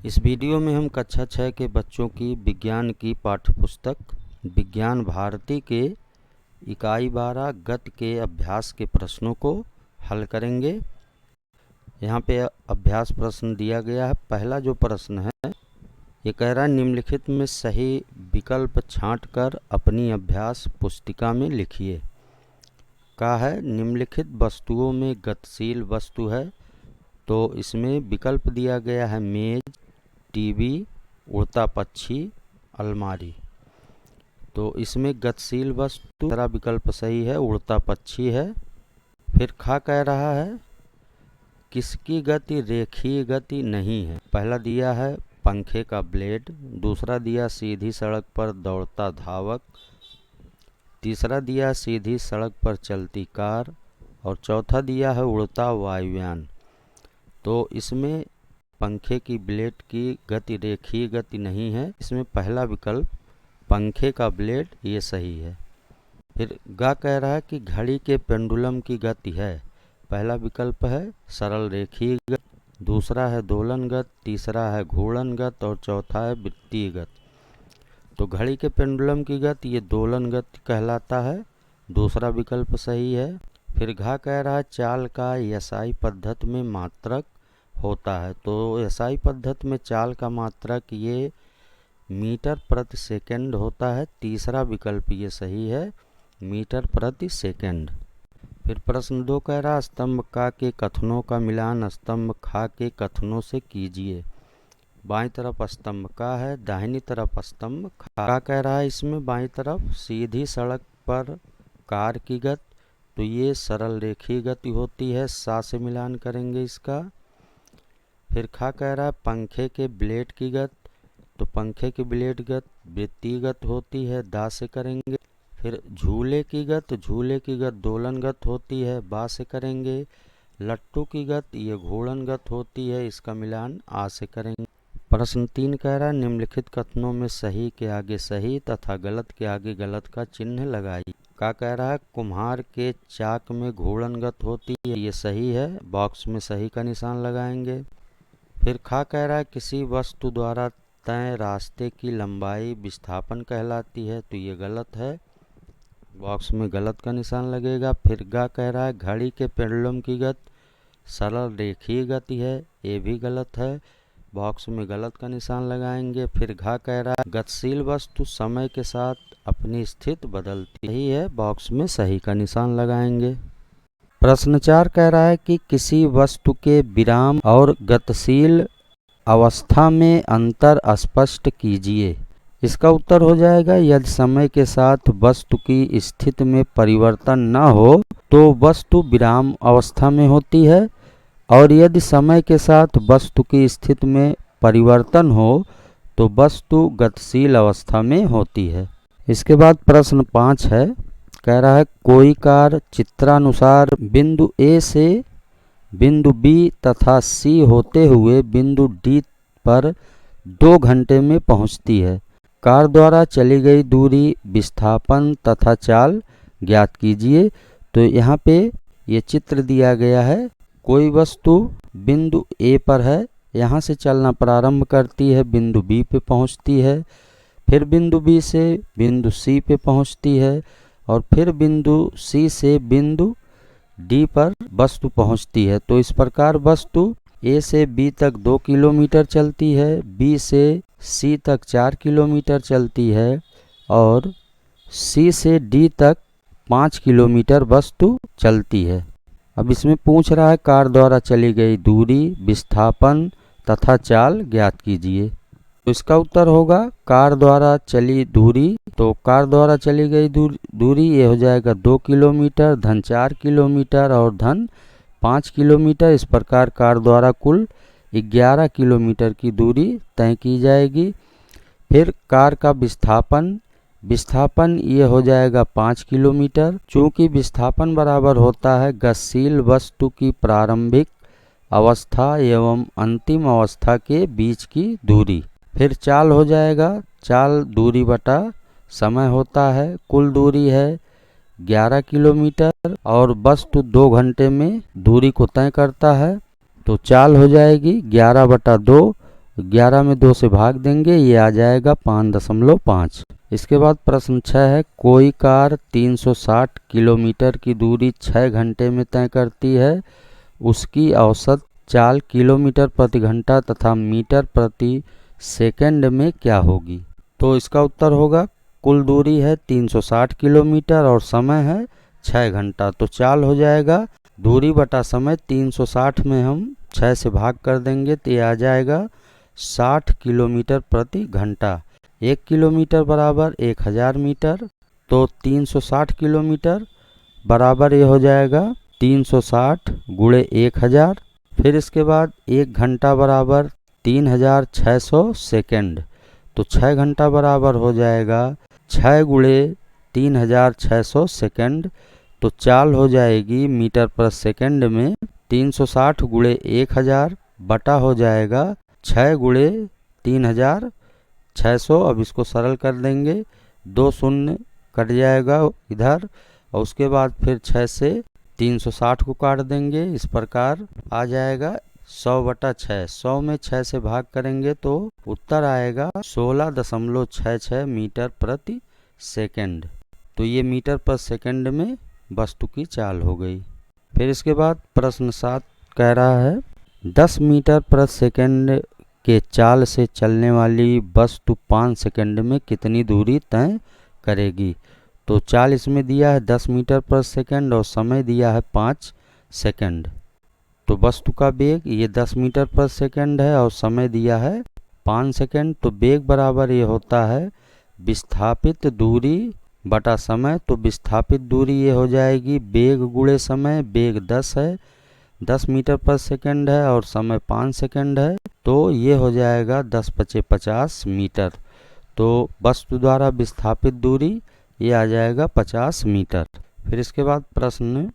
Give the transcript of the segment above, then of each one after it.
इस वीडियो में हम कक्षा 6 के बच्चों की विज्ञान की पाठ्यपुस्तक विज्ञान भारती के इकाई 12 गति के अभ्यास के प्रश्नों को हल करेंगे। यहाँ पे अभ्यास प्रश्न दिया गया है। पहला जो प्रश्न है ये कह रहा है निम्नलिखित में सही विकल्प छांटकर अपनी अभ्यास पुस्तिका में लिखिए। कहा है निम्नलिखित वस्तुओं में गतिशील वस्तु है, तो इसमें विकल्प दिया गया है मेज, टीवी, उड़ता पक्षी, अलमारी। तो इसमें गतिशील वस्तु दूसरा विकल्प सही है, उड़ता पक्षी है। फिर खा कह रहा है किसकी गति रेखीय गति नहीं है। पहला दिया है पंखे का ब्लेड, दूसरा दिया सीधी सड़क पर दौड़ता धावक, तीसरा दिया सीधी सड़क पर चलती कार और चौथा दिया है उड़ता वायुयान। तो इसमें पंखे की ब्लेड की गति रेखीय गति नहीं है, इसमें पहला विकल्प पंखे का ब्लेड ये सही है। फिर गा कह रहा है कि घड़ी के पेंडुलम की गति है। पहला विकल्प है सरल रेखीय गति, दूसरा है दोलन गति, तीसरा है घूर्णन गति और चौथा है वृत्तीय गति। तो घड़ी के पेंडुलम की गति ये दोलन गति कहलाता है, दूसरा विकल्प सही है। फिर घा कह रहा है चाल का एसआई पद्धति में मात्रक होता है। तो एसआई पद्धति में चाल का मात्रक ये मीटर प्रति सेकंड होता है, तीसरा विकल्प ये सही है, मीटर प्रति सेकंड। फिर प्रश्न 2 कह रहा स्तंभ का के कथनों का मिलान स्तंभ खा के कथनों से कीजिए। बाईं तरफ स्तंभ का है, दाहिनी तरफ स्तंभ खा कह रहा है। इसमें बाईं तरफ सीधी सड़क पर कार की गति, तो ये सरल रेखीय गति होती है, सा से मिलान करेंगे इसका। फिर खा कह रहा है पंखे के ब्लेड की गति, तो पंखे की ब्लेड गति वृत्तीय गति होती है, दा से करेंगे। फिर झूले की गति दोलन गति होती है, बा से करेंगे। लट्टू की गति ये घूर्णन गति होती है, इसका मिलान आ से करेंगे। प्रश्न 3 कह रहा है निम्नलिखित कथनों में सही के आगे सही तथा गलत के आगे गलत का चिन्ह लगाइए। का कह रहा है कुम्हार के चाक में घूर्णन गति होती है, ये सही है, बॉक्स में सही का निशान लगाएंगे। फिर खा कह रहा है किसी वस्तु द्वारा तय रास्ते की लंबाई विस्थापन कहलाती है, तो ये गलत है, बॉक्स में गलत का निशान लगेगा। फिर गा कह रहा है घड़ी के पेंडुलम की गति सरल रेखीय गति है, ये भी गलत है, बॉक्स में गलत का निशान लगाएंगे। फिर घा कह रहा है गतिशील वस्तु समय के साथ अपनी स्थिति बदलती ही है, बॉक्स में सही का निशान लगाएंगे। प्रश्न 4 कह रहा है कि किसी वस्तु के विराम और गतिशील अवस्था में अंतर स्पष्ट कीजिए। इसका उत्तर हो जाएगा यदि समय के साथ वस्तु की स्थिति में परिवर्तन न हो तो वस्तु विराम अवस्था में होती है, और यदि समय के साथ वस्तु की स्थिति में परिवर्तन हो तो वस्तु गतिशील अवस्था में होती है। इसके बाद प्रश्न 5 है, कह रहा है कोई कार चित्रानुसार बिंदु ए से बिंदु बी तथा सी होते हुए बिंदु डी पर 2 घंटे में पहुंचती है। कार द्वारा चली गई दूरी, विस्थापन तथा चाल ज्ञात कीजिए। तो यहाँ पे ये चित्र दिया गया है, कोई वस्तु बिंदु ए पर है, यहाँ से चलना प्रारंभ करती है, बिंदु बी पे पहुँचती है, फिर बिंदु बी से बिंदु सी पे पहुँचती है और फिर बिंदु सी से बिंदु डी पर वस्तु पहुँचती है। तो इस प्रकार वस्तु ए से बी तक 2 किलोमीटर चलती है, बी से सी तक 4 किलोमीटर चलती है और सी से डी तक 5 किलोमीटर वस्तु चलती है। अब इसमें पूछ रहा है कार द्वारा चली गई दूरी, विस्थापन तथा चाल ज्ञात कीजिए। तो इसका उत्तर होगा कार द्वारा चली दूरी, तो कार द्वारा चली गई दूरी ये हो जाएगा 2 किलोमीटर धन 4 किलोमीटर और धन 5 किलोमीटर। इस प्रकार कार द्वारा कुल 11 किलोमीटर की दूरी तय की जाएगी। फिर कार का विस्थापन ये हो जाएगा 5 किलोमीटर, चूँकि विस्थापन बराबर होता है गतिशील वस्तु की प्रारंभिक अवस्था एवं अंतिम अवस्था के बीच की दूरी। फिर चाल हो जाएगा, चाल दूरी बटा समय होता है, कुल दूरी है 11 किलोमीटर और वस्तु 2 घंटे में दूरी को तय करता है, तो चाल हो जाएगी 11/2 11 में 2 से भाग देंगे, ये आ जाएगा 5.5। इसके बाद प्रश्न 6 है, कोई कार 360 किलोमीटर की दूरी 6 घंटे में तय करती है, उसकी औसत चाल किलोमीटर प्रति घंटा तथा मीटर प्रति सेकंड में क्या होगी। तो इसका उत्तर होगा, कुल दूरी है 360 किलोमीटर और समय है 6 घंटा, तो चाल हो जाएगा दूरी बटा समय। 360 में हम 6 से भाग कर देंगे तो ये आ जाएगा 60 किलोमीटर प्रति घंटा। 1 किलोमीटर बराबर 1000 मीटर, तो 360 किलोमीटर बराबर ये हो जाएगा 360 गुणे 1000। फिर इसके बाद 1 घंटा बराबर 3600 सेकेंड, तो 6 घंटा बराबर हो जाएगा 6 गुणे 3600 सेकेंड, तो चाल हो जाएगी मीटर पर सेकेंड में 360 गुणे 1000 बटा हो जाएगा 6 गुणे 3600। अब इसको सरल कर देंगे, 2 शून्य कट जाएगा इधर, और उसके बाद फिर 6 से 360 को काट देंगे। इस प्रकार आ जाएगा 100 बटा 6। 100 में 6 से भाग करेंगे तो उत्तर आएगा 16.66 मीटर प्रति सेकंड। तो ये मीटर पर सेकंड में वस्तु की चाल हो गई। फिर इसके बाद प्रश्न 7 कह रहा है, 10 मीटर प्रति सेकंड के चाल से चलने वाली वस्तु 5 सेकंड में कितनी दूरी तय करेगी। तो चाल इसमें दिया है 10 मीटर प्रति सेकंड और समय दिया है 5 सेकंड। तो वस्तु का वेग ये 10 मीटर प्रति सेकंड है और समय दिया है 5 सेकंड। तो वेग बराबर ये होता है विस्थापित दूरी बटा समय। तो विस्थापित दूरी ये हो जाएगी वेग गुणे समय। वेग 10 है, 10 मीटर पर सेकंड है और समय 5 सेकंड है, तो ये हो जाएगा 10 पचे 50 मीटर। तो वस्तु द्वारा विस्थापित दूरी ये आ जाएगा 50 मीटर। फिर इसके बाद प्रश्न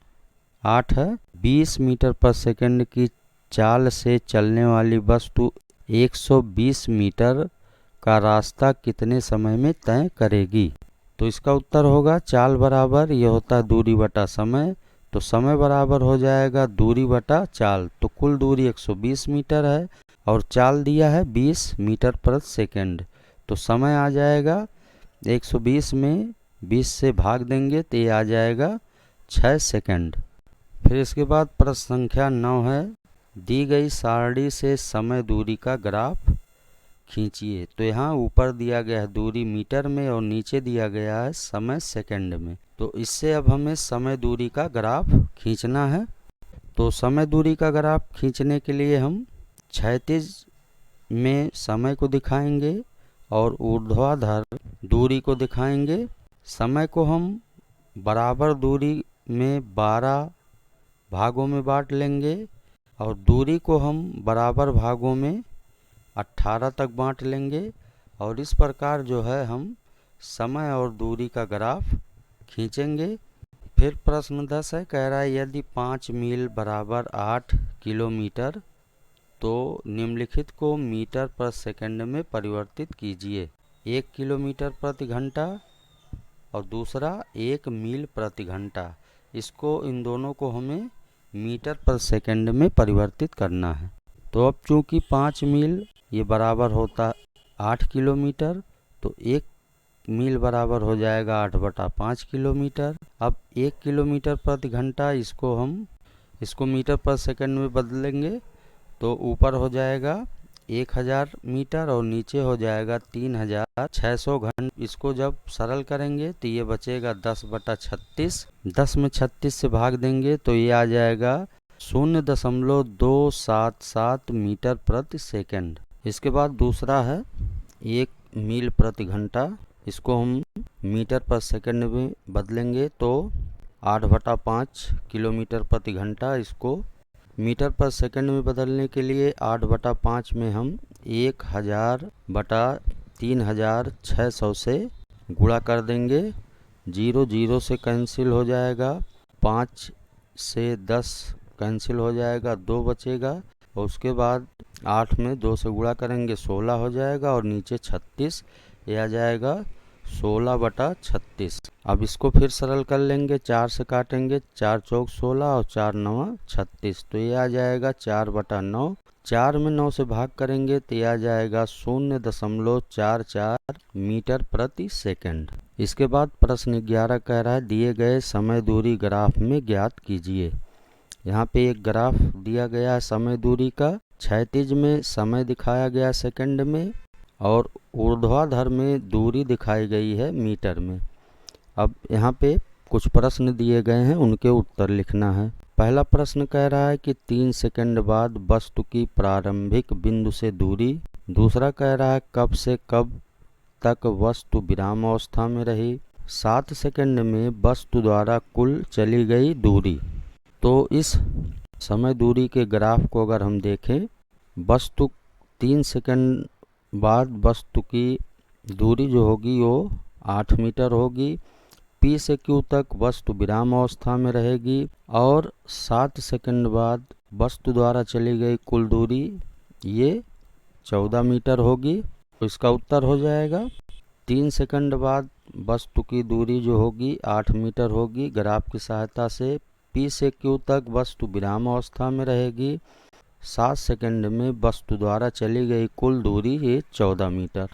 8 है, 20 मीटर पर सेकंड की चाल से चलने वाली वस्तु 120 मीटर का रास्ता कितने समय में तय करेगी। तो इसका उत्तर होगा, चाल बराबर ये होता है दूरी बटा समय, तो समय बराबर हो जाएगा दूरी बटा चाल। तो कुल दूरी 120 मीटर है और चाल दिया है 20 मीटर प्रति सेकंड, तो समय आ जाएगा 120 में 20 से भाग देंगे तो ये आ जाएगा 6 सेकंड। फिर इसके बाद प्रश्न संख्या 9 है, दी गई सारणी से समय दूरी का ग्राफ खींचिए। तो यहाँ ऊपर दिया गया है दूरी मीटर में और नीचे दिया गया है समय सेकंड में। तो इससे अब हमें समय दूरी का ग्राफ खींचना है। तो समय दूरी का ग्राफ खींचने के लिए हम क्षैतिज में समय को दिखाएंगे और ऊर्ध्वाधर दूरी को दिखाएंगे। समय को हम बराबर दूरी में 12 भागों में बांट लेंगे और दूरी को हम बराबर भागों में 18 तक बांट लेंगे और इस प्रकार जो है हम समय और दूरी का ग्राफ खींचेंगे। फिर प्रश्न 10 है, कह रहा है यदि 5 मील बराबर 8 किलोमीटर तो निम्नलिखित को मीटर पर सेकंड में परिवर्तित कीजिए। 1 किलोमीटर प्रति घंटा और दूसरा 1 मील प्रति घंटा। इसको इन दोनों को हमें मीटर पर सेकंड में परिवर्तित करना है। तो अब चूंकि 5 मील ये बराबर होता 8 किलोमीटर, तो 1 मील बराबर हो जाएगा 8 बटा 5 किलोमीटर। अब 1 किलोमीटर प्रति घंटा इसको मीटर पर सेकंड में बदलेंगे तो ऊपर हो जाएगा 1000 मीटर और नीचे हो जाएगा 3600 घंटा। इसको जब सरल करेंगे तो ये बचेगा 10 बटा 36। 10 में 36 से भाग देंगे तो ये आ जाएगा 0.277 मीटर प्रति सेकंड। इसके बाद दूसरा है 1 मील प्रति घंटा। इसको हम मीटर पर सेकंड में बदलेंगे तो 8 बटा 5 किलोमीटर प्रति घंटा। इसको मीटर पर सेकंड में बदलने के लिए 8 बटा 5 में हम 1000 बटा 3600 से गुणा कर देंगे। 0 0 से कैंसिल हो जाएगा, 5 से 10 कैंसिल हो जाएगा, 2 बचेगा और उसके बाद 8 में 2 से गुणा करेंगे 16 हो जाएगा और नीचे 36, ये आ जाएगा 16 बटा 36। अब इसको फिर सरल कर लेंगे, 4 से काटेंगे, 4 चौक 16 और 4 नवा 36, तो ये आ जाएगा 4 बटा 9 4 में 9 से भाग करेंगे तो यह आ जाएगा 0.44 मीटर प्रति सेकंड। इसके बाद प्रश्न 11 कह रहा है दिए गए समय दूरी ग्राफ में ज्ञात कीजिए। यहाँ पे एक ग्राफ दिया गया है समय दूरी का। क्षैतिज में समय दिखाया गया सेकंड में और ऊर्ध्वाधर में दूरी दिखाई गई है मीटर में। अब यहाँ पे कुछ प्रश्न दिए गए हैं, उनके उत्तर लिखना है। पहला प्रश्न कह रहा है कि 3 सेकंड बाद वस्तु की प्रारंभिक बिंदु से दूरी। दूसरा कह रहा है कब से कब तक वस्तु विराम अवस्था में रही। 7 सेकंड में वस्तु द्वारा कुल चली गई दूरी। तो इस समय दूरी के ग्राफ को अगर हम देखें, वस्तु 3 सेकंड बाद वस्तु की दूरी जो होगी वो 8 मीटर होगी। P से Q तक वस्तु विराम अवस्था में रहेगी और 7 सेकंड बाद वस्तु द्वारा चली गई कुल दूरी ये 14 मीटर होगी। तो इसका उत्तर हो जाएगा 3 सेकंड बाद वस्तु की दूरी जो होगी 8 मीटर होगी। ग्राफ की सहायता से P से Q तक वस्तु विराम अवस्था में रहेगी। 7 सेकंड में वस्तु द्वारा चली गई कुल दूरी ये 14 मीटर।